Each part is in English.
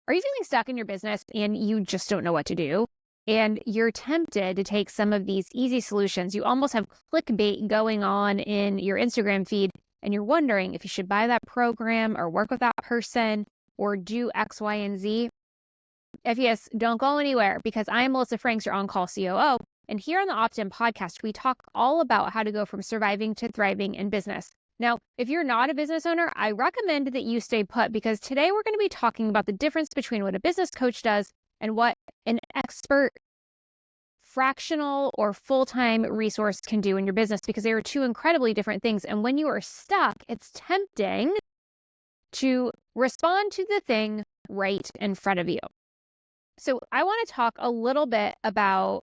Are you feeling stuck in your business and you just don't know what to do? And you're tempted to take some of these easy solutions. You almost have clickbait going on in your Instagram feed, and you're wondering if you should buy that program or work with that person or do X, Y, and Z. If yes, don't go anywhere, because I am Melissa Franks, your on-call COO. And here on the Opt-in podcast, we talk all about how to go from surviving to thriving in business. Now, if you're not a business owner, I recommend that you stay put, because today we're going to be talking about the difference between what a business coach does and what an expert fractional or full-time resource can do in your business, because they are two incredibly different things. And when you are stuck, it's tempting to respond to the thing right in front of you. So I want to talk a little bit about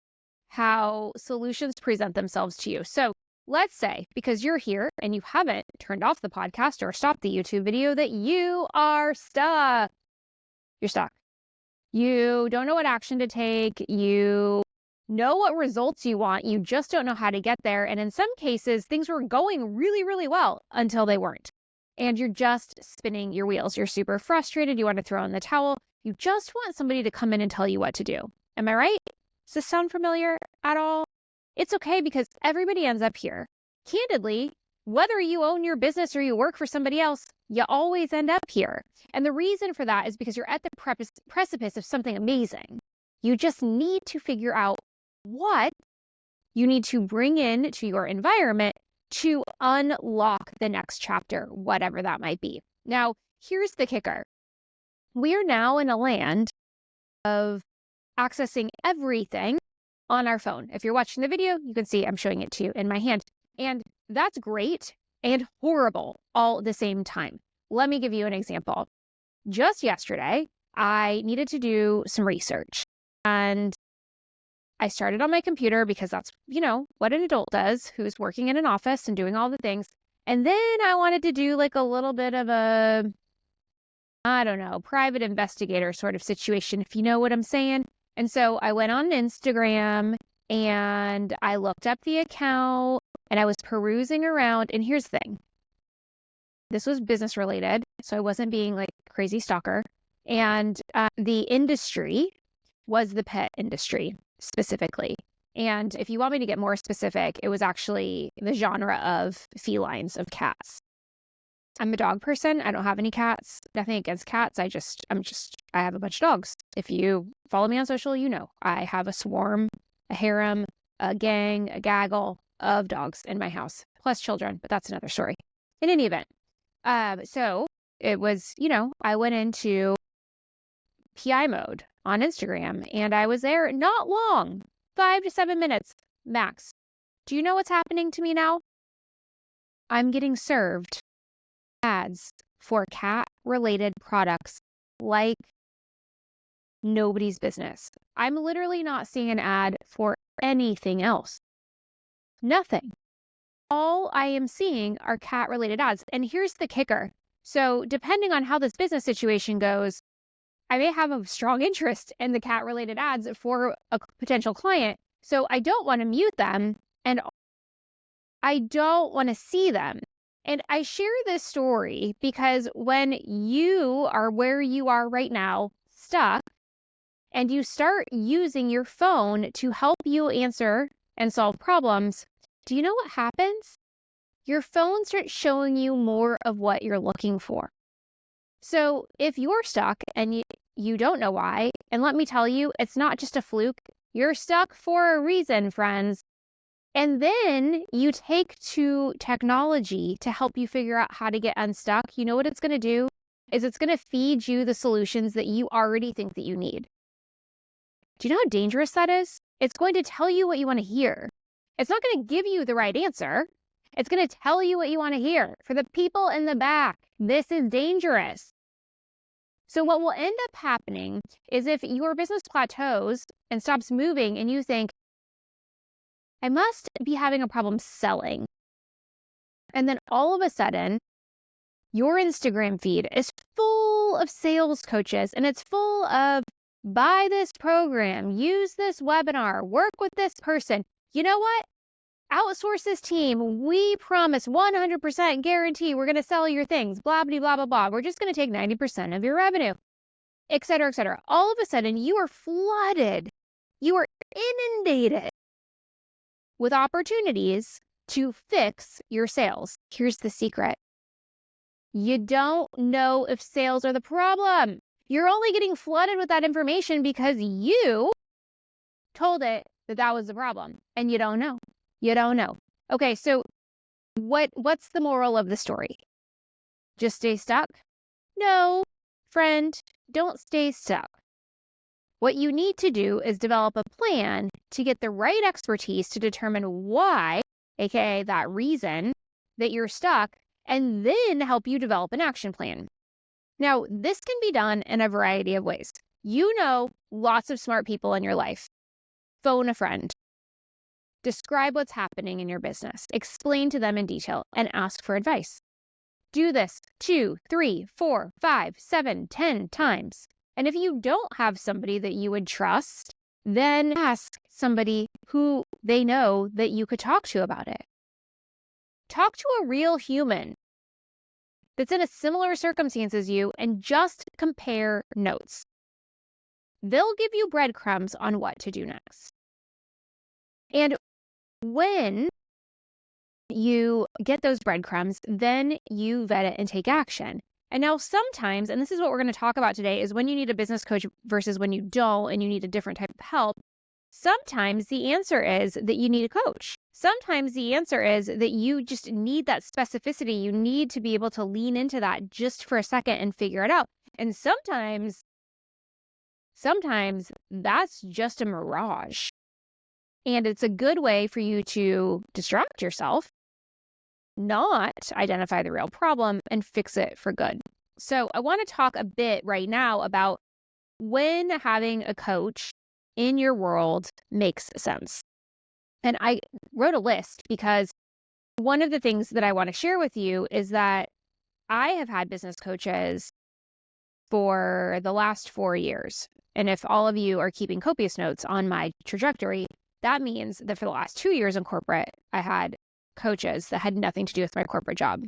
how solutions present themselves to you. So let's say, because you're here and you haven't turned off the podcast or stopped the YouTube video, that you are stuck. You're stuck. You don't know what action to take. You know what results you want. You just don't know how to get there. And in some cases, things were going really, really well until they weren't. And you're just spinning your wheels. You're super frustrated. You want to throw in the towel. You just want somebody to come in and tell you what to do. Am I right? Does this sound familiar at all? It's okay, because everybody ends up here. Candidly, whether you own your business or you work for somebody else, you always end up here. And the reason for that is because you're at the precipice of something amazing. You just need to figure out what you need to bring in to your environment to unlock the next chapter, whatever that might be. Now, here's the kicker. We are now in a land of accessing everything on our phone. If you're watching the video, you can see I'm showing it to you in my hand. And that's great and horrible all at the same time. Let me give you an example. Just yesterday, I needed to do some research, and I started on my computer, because that's, what an adult does who's working in an office and doing all the things. And then I wanted to do like a little bit of a, private investigator sort of situation, if you know what I'm saying. And so I went on Instagram and I looked up the account and I was perusing around. And here's the thing. This was business related, so I wasn't being like a crazy stalker. And the industry was the pet industry specifically. And if you want me to get more specific, it was actually the genre of felines, of cats. I'm a dog person. I don't have any cats. Nothing against cats. I have a bunch of dogs. If you follow me on social, you know I have a swarm, a harem, a gang, a gaggle of dogs in my house, plus children, but that's another story. In any event, so it was, I went into PI mode on Instagram, and I was there not long, 5 to 7 minutes max. Do you know what's happening to me now? I'm getting served ads for cat-related products like nobody's business. I'm literally not seeing an ad for anything else. Nothing. All I am seeing are cat-related ads. And here's the kicker. So depending on how this business situation goes, I may have a strong interest in the cat-related ads for a potential client. So I don't want to mute them, and I don't want to see them. And I share this story because when you are where you are right now, stuck, and you start using your phone to help you answer and solve problems, do you know what happens? Your phone starts showing you more of what you're looking for. So if you're stuck and you don't know why, and let me tell you, it's not just a fluke. You're stuck for a reason, friends. And then you take to technology to help you figure out how to get unstuck. You know what it's going to do? Is it's going to feed you the solutions that you already think that you need. Do you know how dangerous that is? It's going to tell you what you want to hear. It's not going to give you the right answer. It's going to tell you what you want to hear. For the people in the back, this is dangerous. So what will end up happening is, if your business plateaus and stops moving and you think, I must be having a problem selling, and then all of a sudden, your Instagram feed is full of sales coaches, and it's full of buy this program, use this webinar, work with this person. You know what? Outsource this team. We promise 100% guarantee we're going to sell your things, blah, blah, blah, blah, blah. We're just going to take 90% of your revenue. et cetera, et cetera. All of a sudden, you are flooded. You are inundated with opportunities to fix your sales. Here's the secret. You don't know if sales are the problem. You're only getting flooded with that information because you told it that that was the problem, and you don't know. You don't know. Okay, so what's the moral of the story? Just stay stuck? No, friend, don't stay stuck. What you need to do is develop a plan to get the right expertise to determine why, aka that reason that you're stuck, and then help you develop an action plan. Now, this can be done in a variety of ways. You know lots of smart people in your life. Phone a friend. Describe what's happening in your business. Explain to them in detail and ask for advice. Do this 2, 3, 4, 5, 7, 10 times. And if you don't have somebody that you would trust, then ask somebody who they know that you could talk to about it. Talk to a real human that's in a similar circumstance as you and just compare notes. They'll give you breadcrumbs on what to do next. And when you get those breadcrumbs, then you vet it and take action. And now sometimes, and this is what we're going to talk about today, is when you need a business coach versus when you don't and you need a different type of help. Sometimes the answer is that you need a coach. Sometimes the answer is that you just need that specificity. You need to be able to lean into that just for a second and figure it out. And sometimes that's just a mirage. And it's a good way for you to distract yourself, not identify the real problem, and fix it for good. So I want to talk a bit right now about when having a coach in your world makes sense. And I wrote a list because one of the things that I want to share with you is that I have had business coaches for the last 4 years. And if all of you are keeping copious notes on my trajectory, that means that for the last 2 years in corporate, I had coaches that had nothing to do with my corporate job.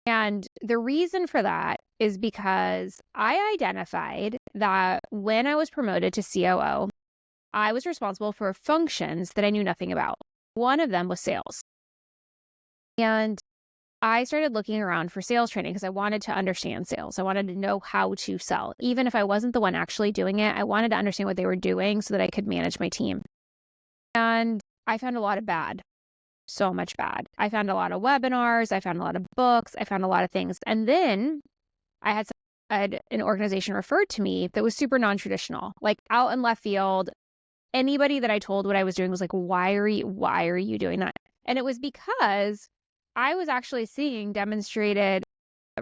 And the reason for that is because I identified that when I was promoted to COO, I was responsible for functions that I knew nothing about. One of them was sales. And I started looking around for sales training because I wanted to understand sales. I wanted to know how to sell. Even if I wasn't the one actually doing it, I wanted to understand what they were doing so that I could manage my team. And I found a lot of bad. So much bad. I found a lot of webinars. I found a lot of books. I found a lot of things. And then I had an organization referred to me that was super non-traditional, like out in left field. Anybody that I told what I was doing was like, why are you doing that? And it was because I was actually seeing demonstrated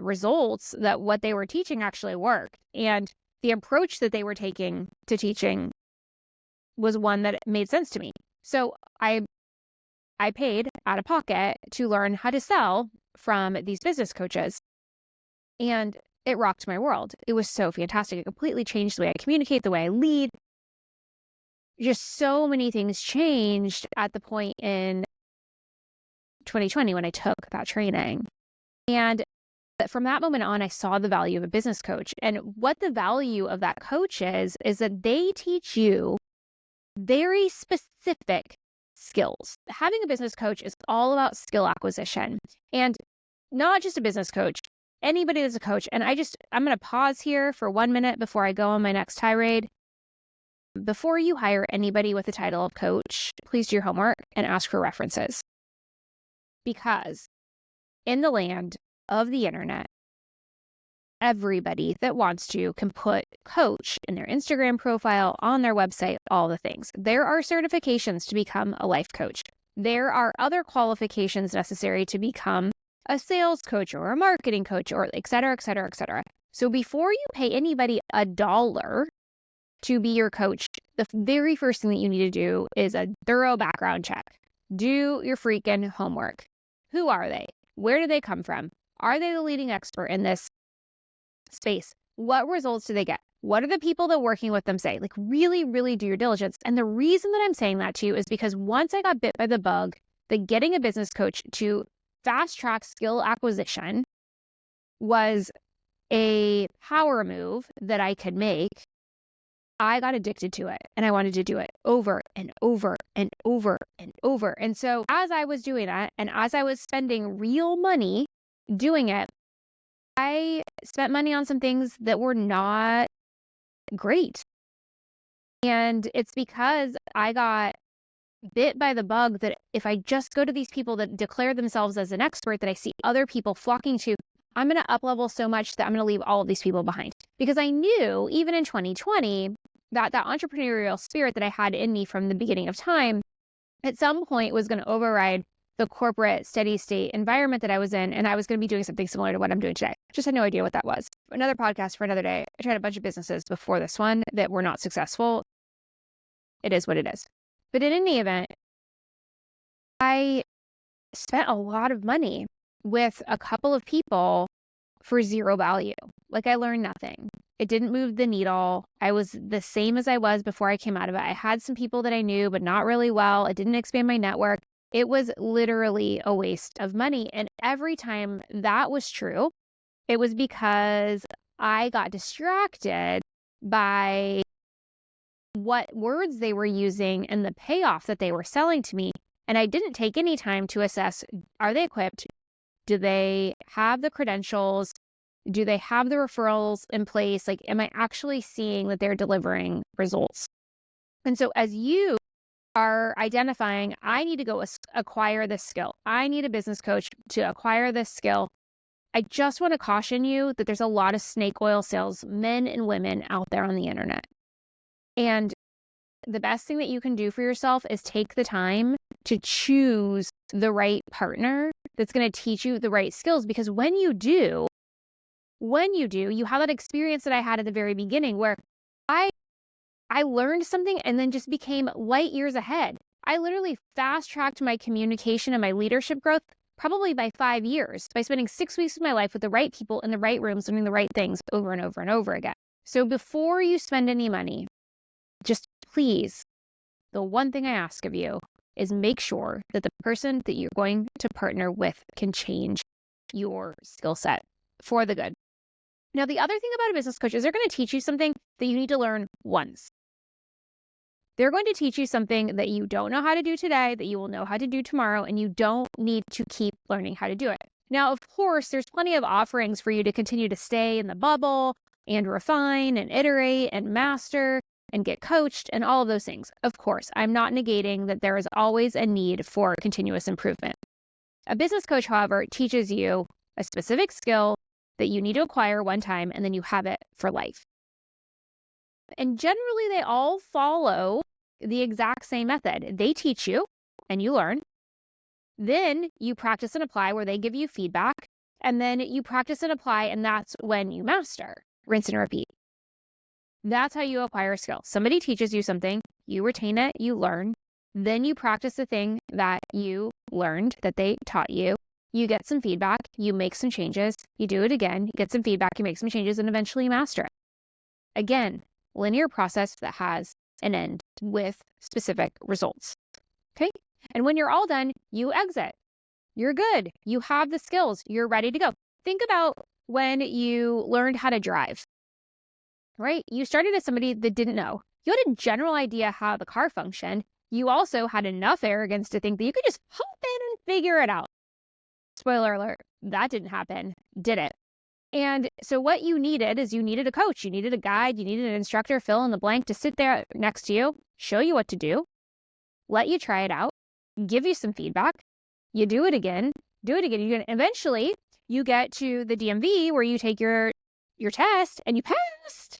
results that what they were teaching actually worked. And the approach that they were taking to teaching was one that made sense to me. So I paid out of pocket to learn how to sell from these business coaches. And it rocked my world. It was so fantastic. It completely changed the way I communicate, the way I lead. Just so many things changed at the point in 2020 when I took that training. And from that moment on, I saw the value of a business coach. And what the value of that coach is that they teach you very specific skills. Having a business coach is all about skill acquisition, and not just a business coach, anybody that's a coach. And I'm going to pause here for 1 minute before I go on my next tirade. Before you hire anybody with the title of coach, please do your homework and ask for references. Because in the land of the internet, everybody that wants to can put coach in their Instagram profile, on their website, all the things. There are certifications to become a life coach. There are other qualifications necessary to become a sales coach or a marketing coach or et cetera, et cetera, et cetera. So before you pay anybody $1 to be your coach, the very first thing that you need to do is a thorough background check. Do your freaking homework. Who are they? Where do they come from? Are they the leading expert in this space? What results do they get? What are the people that working with them say? Like really, really do your diligence. And the reason that I'm saying that to you is because once I got bit by the bug that getting a business coach to fast track skill acquisition was a power move that I could make, I got addicted to it and I wanted to do it over and over and over and over. And so as I was doing that and as I was spending real money doing it, I spent money on some things that were not great. And it's because I got bit by the bug that if I just go to these people that declare themselves as an expert that I see other people flocking to, I'm going to up-level so much that I'm going to leave all of these people behind. Because I knew, even in 2020, that entrepreneurial spirit that I had in me from the beginning of time, at some point was going to override the corporate steady state environment that I was in, and I was going to be doing something similar to what I'm doing today. Just had no idea what that was. Another podcast for another day. I tried a bunch of businesses before this one that were not successful. It is what it is. But in any event, I spent a lot of money with a couple of people for zero value. Like, I learned nothing. It didn't move the needle. I was the same as I was before I came out of it. I had some people that I knew, but not really well. It didn't expand my network. It was literally a waste of money. And every time that was true, it was because I got distracted by what words they were using and the payoff that they were selling to me. And I didn't take any time to assess, are they equipped? Do they have the credentials? Do they have the referrals in place? Like, am I actually seeing that they're delivering results? And so as you are identifying, I need to go acquire this skill. I need a business coach to acquire this skill. I just want to caution you that there's a lot of snake oil salesmen and women out there on the internet. And the best thing that you can do for yourself is take the time to choose the right partner that's going to teach you the right skills. Because when you do, you have that experience that I had at the very beginning where I learned something and then just became light years ahead. I literally fast-tracked my communication and my leadership growth probably by 5 years by spending 6 weeks of my life with the right people in the right rooms doing the right things over and over and over again. So before you spend any money, just please, the one thing I ask of you is make sure that the person that you're going to partner with can change your skill set for the good. Now, the other thing about a business coach is they're going to teach you something that you need to learn once. They're going to teach you something that you don't know how to do today, that you will know how to do tomorrow, and you don't need to keep learning how to do it. Now, of course, there's plenty of offerings for you to continue to stay in the bubble and refine and iterate and master and get coached and all of those things. Of course, I'm not negating that there is always a need for continuous improvement. A business coach, however, teaches you a specific skill that you need to acquire one time, and then you have it for life. And generally, they all follow the exact same method. They teach you and you learn. Then you practice and apply where they give you feedback. And then you practice and apply, and that's when you master. Rinse and repeat. That's how you acquire a skill. Somebody teaches you something, you retain it, you learn. Then you practice the thing that you learned, that they taught you. You get some feedback, you make some changes, you do it again, you get some feedback, you make some changes, and eventually you master it. Again, linear process that has an end with specific results. Okay? And when you're all done, you exit. You're good. You have the skills. You're ready to go. Think about when you learned how to drive, right? You started as somebody that didn't know. You had a general idea how the car functioned. You also had enough arrogance to think that you could just hop in and figure it out. Spoiler alert, that didn't happen, did it? And so what you needed is you needed a coach, you needed a guide, you needed an instructor, fill in the blank, to sit there next to you, show you what to do, let you try it out, give you some feedback. You do it again. Eventually, you get to the DMV where you take your test and you passed,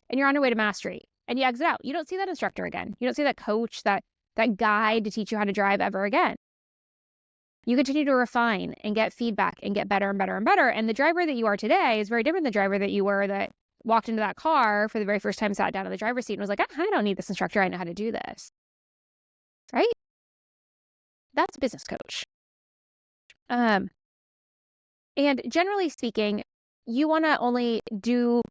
and you're on your way to mastery, and you exit out. You don't see that instructor again. You don't see that coach, that guide to teach you how to drive ever again. You continue to refine and get feedback and get better and better and better. And the driver that you are today is very different than the driver that you were that walked into that car for the very first time, sat down in the driver's seat and was like, I don't need this instructor. I know how to do this. Right? That's a business coach. And generally speaking, you want to only do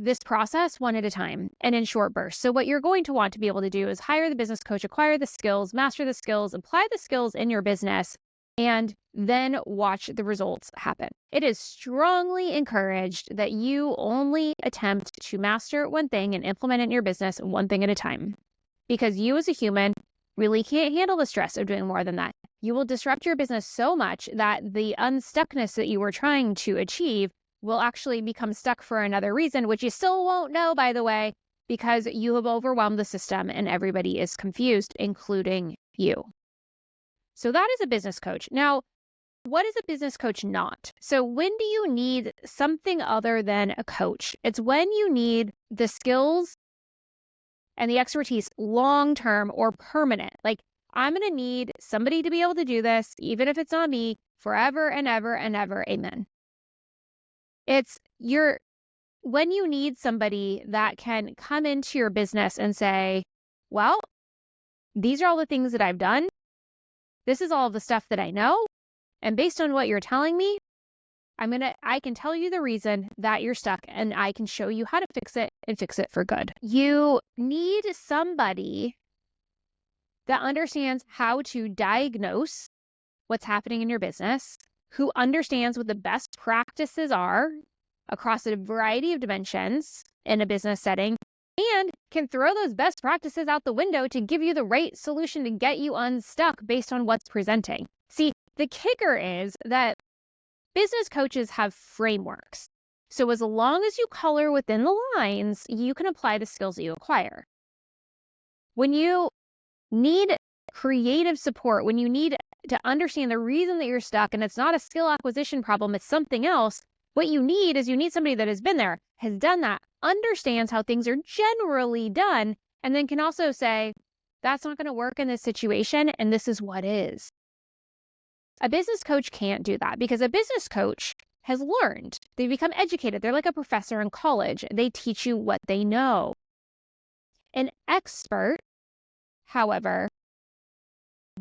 this process one at a time and in short bursts. So what you're going to want to be able to do is hire the business coach, acquire the skills, master the skills, apply the skills in your business and then watch the results happen. It is strongly encouraged that you only attempt to master one thing and implement it in your business one thing at a time, because you as a human really can't handle the stress of doing more than that. You will disrupt your business so much that the unstuckness that you were trying to achieve will actually become stuck for another reason, which you still won't know, by the way, because you have overwhelmed the system and everybody is confused, including you. So that is a business coach. Now, what is a business coach not? So when do you need something other than a coach? It's when you need the skills and the expertise long-term or permanent. Like, I'm going to need somebody to be able to do this, even if it's not me, forever and ever and ever. Amen. It's when you need somebody that can come into your business and say, well, these are all the things that I've done. This is all the stuff that I know. And based on what you're telling me, I can tell you the reason that you're stuck, and I can show you how to fix it and fix it for good. You need somebody that understands how to diagnose what's happening in your business, who understands what the best practices are across a variety of dimensions in a business setting, and can throw those best practices out the window to give you the right solution to get you unstuck based on what's presenting. See, the kicker is that business coaches have frameworks. So as long as you color within the lines, you can apply the skills that you acquire. When you need creative support, when you need to understand the reason that you're stuck, and it's not a skill acquisition problem, it's something else, what you need is somebody that has been there, has done that, understands how things are generally done, and then can also say, that's not going to work in this situation, and this is what is. A business coach can't do that, because a business coach has learned. They become educated. They're like a professor in college. They teach you what they know. An expert, however,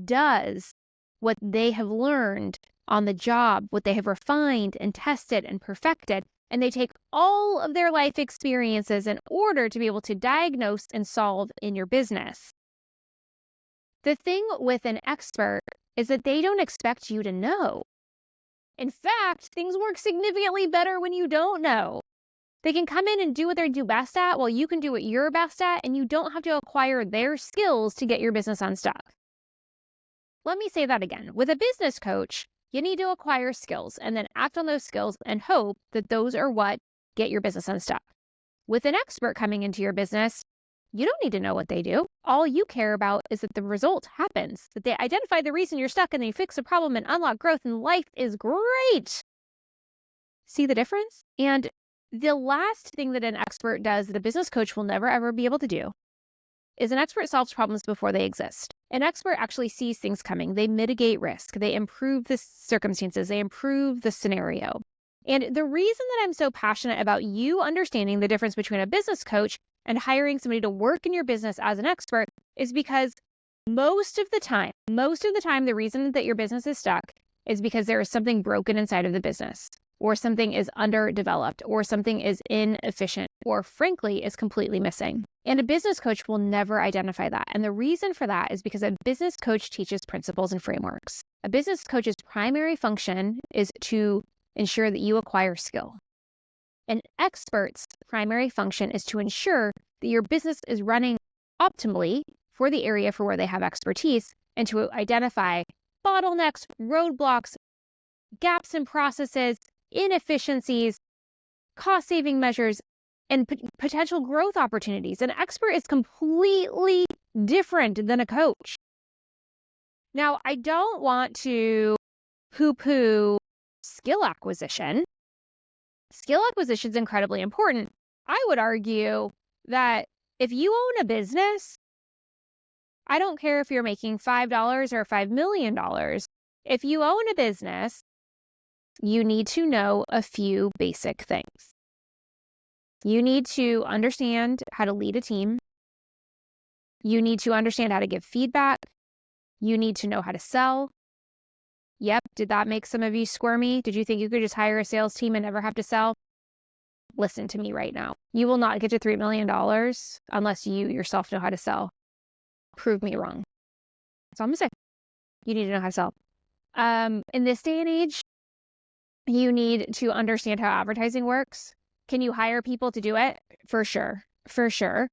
does what they have learned on the job, what they have refined and tested and perfected, and they take all of their life experiences in order to be able to diagnose and solve in your business. The thing with an expert is that they don't expect you to know. In fact, things work significantly better when you don't know. They can come in and do what they do best at while you can do what you're best at, and you don't have to acquire their skills to get your business unstuck. Let me say that again. With a business coach, you need to acquire skills and then act on those skills and hope that those are what get your business unstuck. With an expert coming into your business, you don't need to know what they do. All you care about is that the result happens, that they identify the reason you're stuck and then you fix the problem and unlock growth, and life is great. See the difference? And the last thing that an expert does that a business coach will never ever be able to do is an expert solves problems before they exist. An expert actually sees things coming. They mitigate risk. They improve the circumstances. They improve the scenario. And the reason that I'm so passionate about you understanding the difference between a business coach and hiring somebody to work in your business as an expert is because most of the time, the reason that your business is stuck is because there is something broken inside of the business, or something is underdeveloped, or something is inefficient, or frankly is completely missing. And a business coach will never identify that. And the reason for that is because a business coach teaches principles and frameworks. A business coach's primary function is to ensure that you acquire skill. An expert's primary function is to ensure that your business is running optimally for the area for where they have expertise, and to identify bottlenecks, roadblocks, gaps in processes, inefficiencies, cost-saving measures, and potential growth opportunities. An expert is completely different than a coach. Now, I don't want to poo-poo skill acquisition. Skill acquisition is incredibly important. I would argue that if you own a business, I don't care if you're making $5 or $5 million. If you own a business, you need to know a few basic things. You need to understand how to lead a team. You need to understand how to give feedback. You need to know how to sell. Yep, did that make some of you squirmy? Did you think you could just hire a sales team and never have to sell? Listen to me right now. You will not get to $3 million unless you yourself know how to sell. Prove me wrong. That's all I'm going to say. You need to know how to sell. In this day and age, you need to understand how advertising works. Can you hire people to do it? For sure. For sure.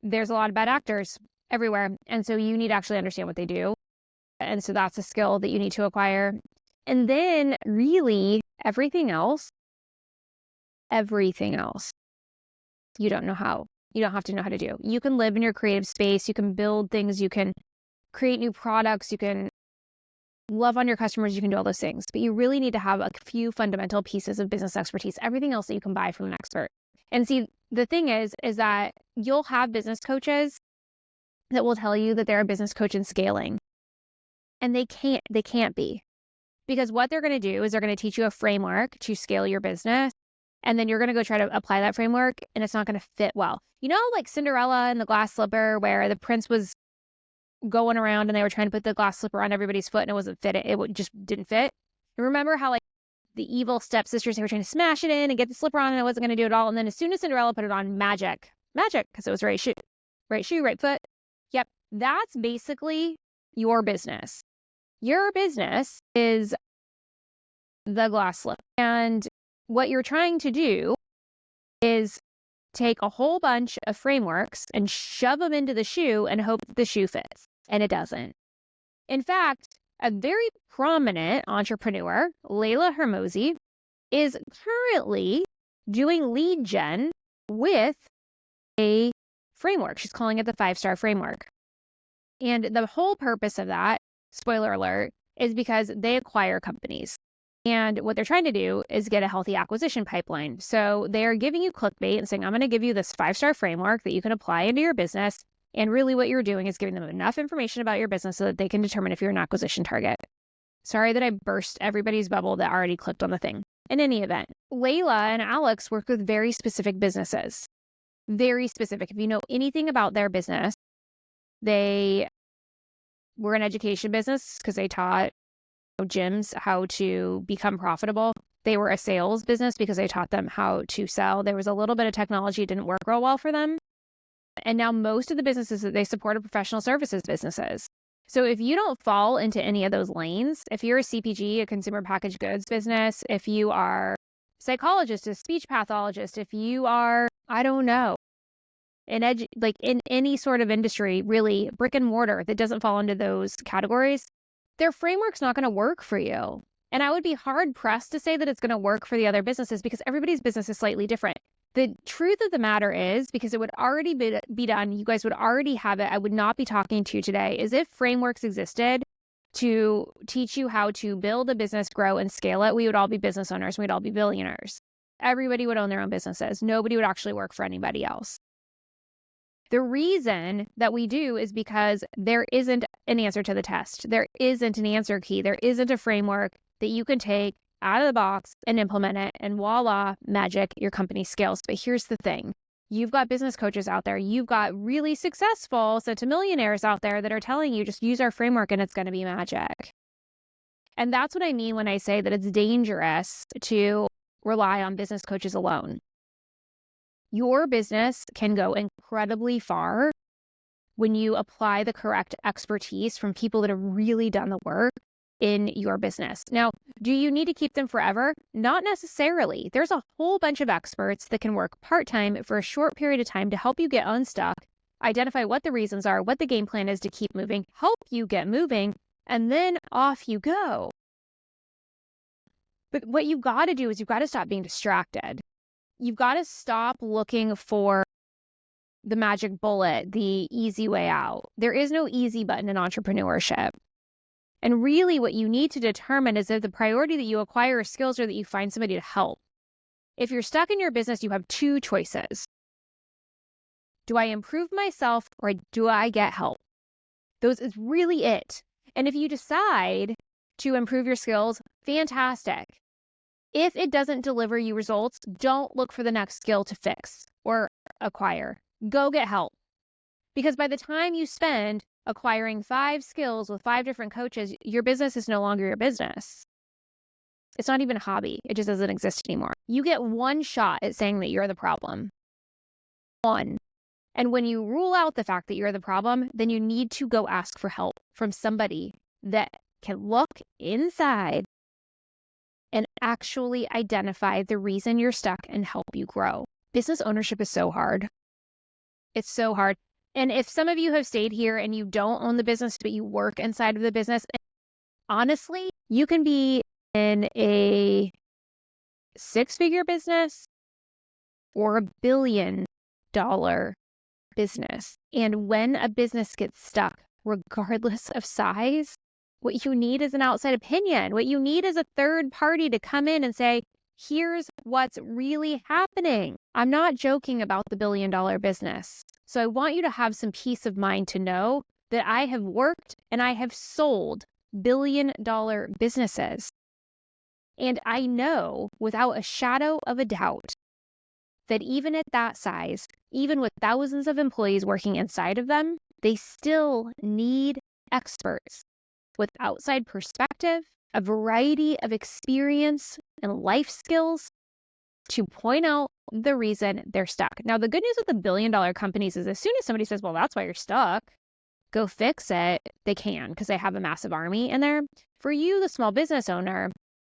There's a lot of bad actors everywhere. And so you need to actually understand what they do. And so that's a skill that you need to acquire. And then really everything else, you don't know how. You don't have to know how to do. You can live in your creative space. You can build things. You can create new products. You can love on your customers. You can do all those things. But you really need to have a few fundamental pieces of business expertise. Everything else that you can buy from an expert. And see, the thing is that you'll have business coaches that will tell you that they're a business coach in scaling. And they can't be. Because what they're going to do is they're going to teach you a framework to scale your business. And then you're going to go try to apply that framework and it's not going to fit well. You know, like Cinderella and the glass slipper where the prince was going around and they were trying to put the glass slipper on everybody's foot and it wasn't fitting. It just didn't fit. You remember how like the evil stepsisters, they were trying to smash it in and get the slipper on and it wasn't going to do it all. And then as soon as Cinderella put it on, magic, because it was right shoe, right foot. Yep. That's basically your business. Your business is the glass slipper. And what you're trying to do is take a whole bunch of frameworks and shove them into the shoe and hope the shoe fits. And it doesn't. In fact, a very prominent entrepreneur, Layla Hermosi, is currently doing lead gen with a framework. She's calling it the 5-star framework. And the whole purpose of that, spoiler alert, is because they acquire companies. And what they're trying to do is get a healthy acquisition pipeline. So they're giving you clickbait and saying, I'm going to give you this 5-star framework that you can apply into your business. And really what you're doing is giving them enough information about your business so that they can determine if you're an acquisition target. Sorry that I burst everybody's bubble that already clicked on the thing. In any event, Layla and Alex work with very specific businesses. Very specific. If you know anything about their business, they were an education business because they taught gyms how to become profitable. They were a sales business because they taught them how to sell. There was a little bit of technology, didn't work real well for them. And now most of the businesses that they support are professional services businesses. So if you don't fall into any of those lanes, if you're a CPG, a consumer packaged goods business, if you are a psychologist, a speech pathologist, if you are, I don't know, in any sort of industry, really brick and mortar that doesn't fall into those categories, their framework's not going to work for you. And I would be hard pressed to say that it's going to work for the other businesses because everybody's business is slightly different. The truth of the matter is, because it would already be done, you guys would already have it, I would not be talking to you today, is if frameworks existed to teach you how to build a business, grow, and scale it, we would all be business owners. We'd all be billionaires. Everybody would own their own businesses. Nobody would actually work for anybody else. The reason that we do is because there isn't an answer to the test. There isn't an answer key. There isn't a framework that you can take out of the box and implement it, and voila, magic, your company scales. But here's the thing. You've got business coaches out there. You've got really successful centimillionaires out there that are telling you just use our framework and it's going to be magic. And that's what I mean when I say that it's dangerous to rely on business coaches alone. Your business can go incredibly far when you apply the correct expertise from people that have really done the work in your business. Now, do you need to keep them forever? Not necessarily. There's a whole bunch of experts that can work part-time for a short period of time to help you get unstuck, identify what the reasons are, what the game plan is to keep moving, help you get moving, and then off you go. But what you've got to do is you've got to stop being distracted. You've got to stop looking for the magic bullet, the easy way out. There is no easy button in entrepreneurship. And really what you need to determine is if the priority that you acquire skills or that you find somebody to help. If you're stuck in your business, you have two choices. Do I improve myself or do I get help? Those is really it. And if you decide to improve your skills, fantastic. If it doesn't deliver you results, don't look for the next skill to fix or acquire. Go get help. Because by the time you spend acquiring 5 skills with 5 different coaches, your business is no longer your business. It's not even a hobby. It just doesn't exist anymore. You get one shot at saying that you're the problem. One. And when you rule out the fact that you're the problem, then you need to go ask for help from somebody that can look inside and actually identify the reason you're stuck and help you grow. Business ownership is so hard. It's so hard. And if some of you have stayed here and you don't own the business, but you work inside of the business, honestly, you can be in a 6-figure business or a $1 billion business. And when a business gets stuck, regardless of size, what you need is an outside opinion. What you need is a third party to come in and say, here's what's really happening. I'm not joking about the $1 billion business. So I want you to have some peace of mind to know that I have worked and I have sold $1 billion businesses. And I know without a shadow of a doubt that even at that size, even with thousands of employees working inside of them, they still need experts with outside perspective, a variety of experience and life skills to point out the reason they're stuck. Now, the good news with the $1 billion companies is as soon as somebody says, well, that's why you're stuck, go fix it, they can because they have a massive army in there. For you, the small business owner,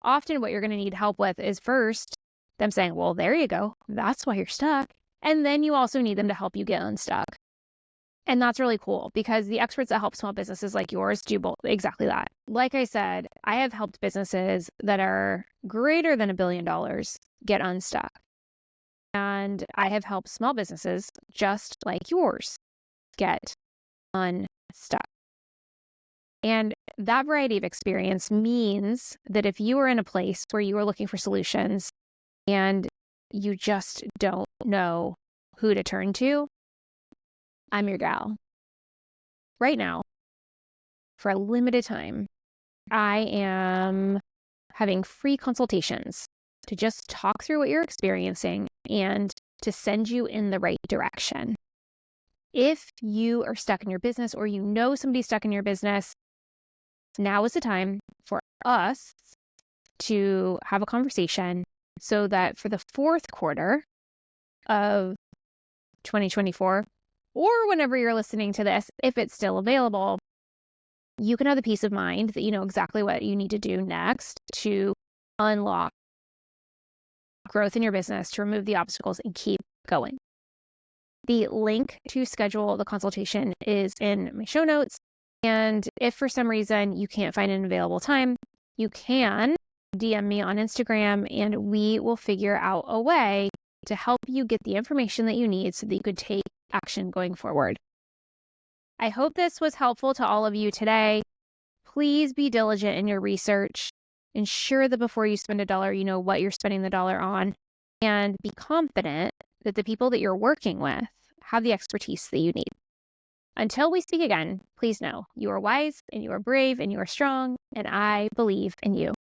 often what you're going to need help with is first them saying, well, there you go, that's why you're stuck. And then you also need them to help you get unstuck. And that's really cool because the experts that help small businesses like yours do both exactly that. Like I said, I have helped businesses that are greater than $1 billion get unstuck. And I have helped small businesses just like yours get unstuck. And that variety of experience means that if you are in a place where you are looking for solutions and you just don't know who to turn to, I'm your gal. Right now, for a limited time, I am having free consultations to just talk through what you're experiencing and to send you in the right direction. If you are stuck in your business or you know somebody stuck in your business, now is the time for us to have a conversation so that for the fourth quarter of 2024, or whenever you're listening to this, if it's still available, you can have the peace of mind that you know exactly what you need to do next to unlock growth in your business, to remove the obstacles and keep going. The link to schedule the consultation is in my show notes. And if for some reason you can't find an available time, you can DM me on Instagram and we will figure out a way to help you get the information that you need so that you could take action going forward. I hope this was helpful to all of you today. Please be diligent in your research. Ensure that before you spend $1, you know what you're spending the dollar on, and be confident that the people that you're working with have the expertise that you need. Until we speak again, please know you are wise and you are brave and you are strong, and I believe in you.